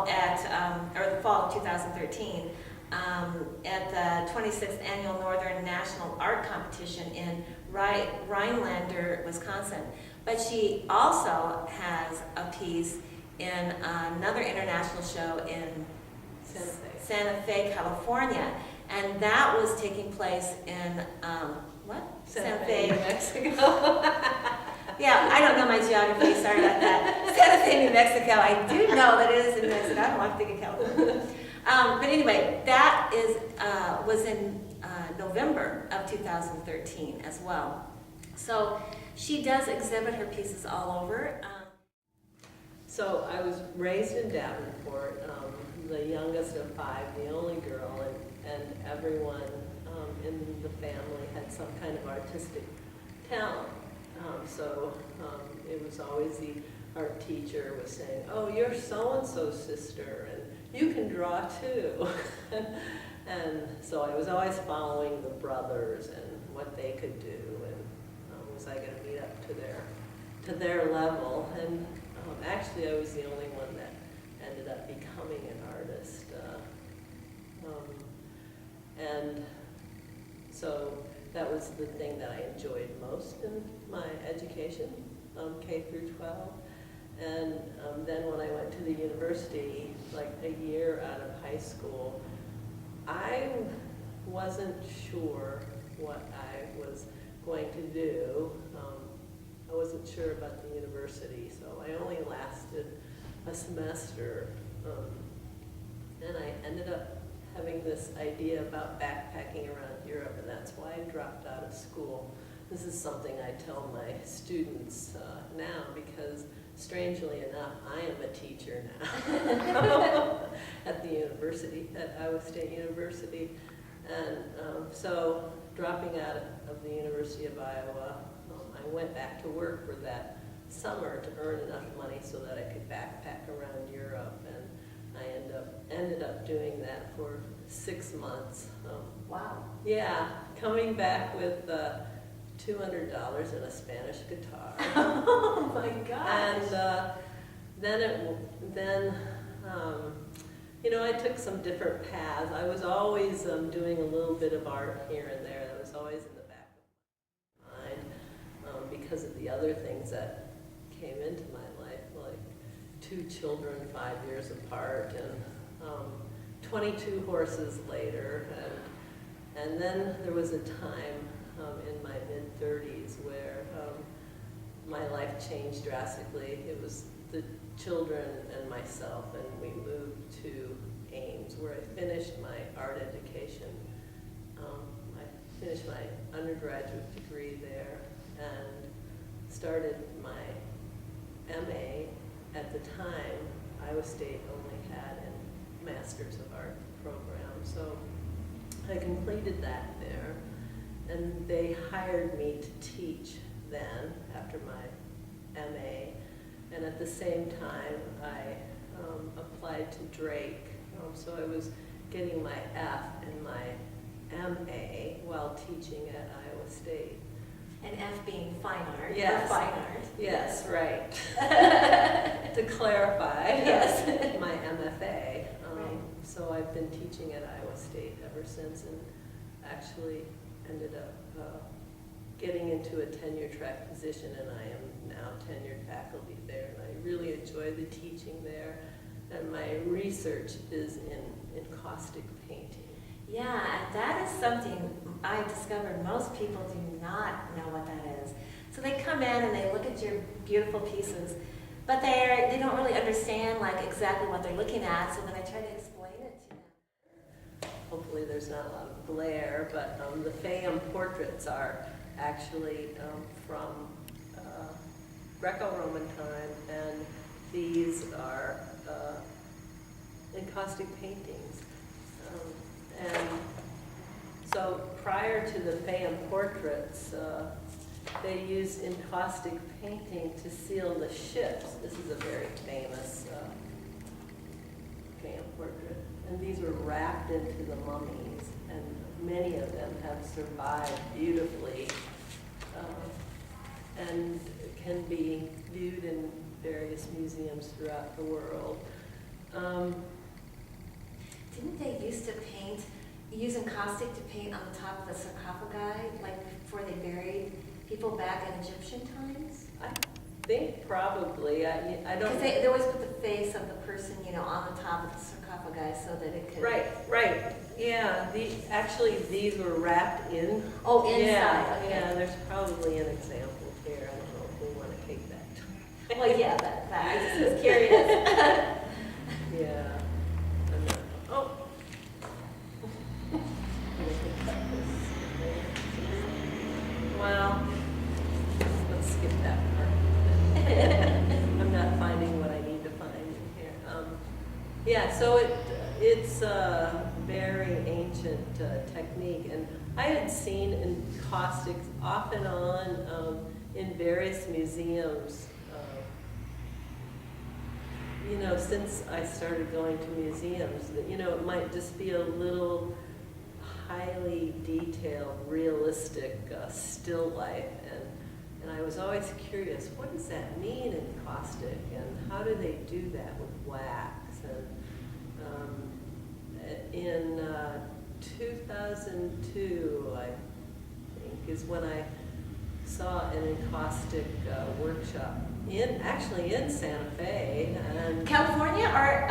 fall or the fall of 2013, at the 26th Annual Northern National Art Competition in Rhinelander, Wisconsin. But she also has a piece in another international show in Santa Fe, California. And that was taking place in, Santa Fe, New Mexico. Yeah, I don't know my geography, sorry about that. Santa Fe, New Mexico, I do know that it is in Mexico, I don't want to think of California. But anyway, that was in November of 2013 as well. So she does exhibit her pieces all over. So I was raised in Davenport, the youngest of 5, the only girl, and everyone in the family had some kind of artistic talent. It was always the art teacher was saying, "Oh, you're so-and-so's sister, and you can draw too." And so I was always following the brothers and what they could do, and was I going to meet up to their level? And actually, I was the only one that ended up becoming an artist. And so that was the thing that I enjoyed most in my education, K through 12. And then when I went to the university, like a year out of high school, I wasn't sure what I was going to do. I wasn't sure about the university, so I only lasted a semester. And I ended up having this idea about backpacking around Europe, and that's why I dropped out of school. This is something I tell my students now, because strangely enough, I am a teacher now at the university, at Iowa State University. And so dropping out of the University of Iowa, I went back to work for that summer to earn enough money so that I could backpack around Europe, and I ended up doing that for 6 months. Wow. Yeah, coming back with $200 and a Spanish guitar. Oh my gosh. And then I took some different paths. I was always doing a little bit of art here and there. That was always in the back of my mind because of the other things that came into my life, like 2 children 5 years apart, and 22 horses later, and then there was a time in my mid-30s where my life changed drastically. It was the children and myself, and we moved to Ames, where I finished my art education. I finished my undergraduate degree there and started my MA. At the time, Iowa State only had a Masters of Art program, so I completed that there, and they hired me to teach then after my MA, and at the same time I applied to Drake, so I was getting my F in my MA while teaching at Iowa State. And F being fine art. Yes. Fine art. Yes, right. To clarify, yes, my MFA. Right. So I've been teaching at Iowa State ever since, and actually ended up getting into a tenure track position, and I am now tenured faculty there, and I really enjoy the teaching there. And my research is in caustic painting. Yeah, and that is something I discovered most people do not know what that is. So they come in and they look at your beautiful pieces, but they don't really understand like exactly what they're looking at, so then I try to explain it to them. Hopefully there's not a lot of glare, but the Fayum portraits are actually from Greco-Roman time, and these are encaustic paintings. And so prior to the Fayum portraits, they used encaustic painting to seal the ships. This is a very famous Fayum portrait. And these were wrapped into the mummies, and many of them have survived beautifully and can be viewed in various museums throughout the world. caustic to paint on the top of the sarcophagi, like before they buried people back in Egyptian times? I think probably, I don't. Because they always put the face of the person, on the top of the sarcophagi so that it could. Right, yeah, actually, these were wrapped in. Oh, inside, Yeah, okay. yeah, there's probably an example here, I don't know if we want to take that. Well, yeah, but I just was curious. Yeah. I'm not- Oh. Well, let's skip that part. I'm not finding what I need to find in here. Yeah, so it's a very ancient technique, and I had seen encaustics off and on in various museums. Since I started going to museums, that it might just be a little highly detailed, realistic still life, and I was always curious, what does that mean in caustic, and how do they do that with wax? And in 2002, I think, is when I saw an encaustic workshop actually in Santa Fe, and California or?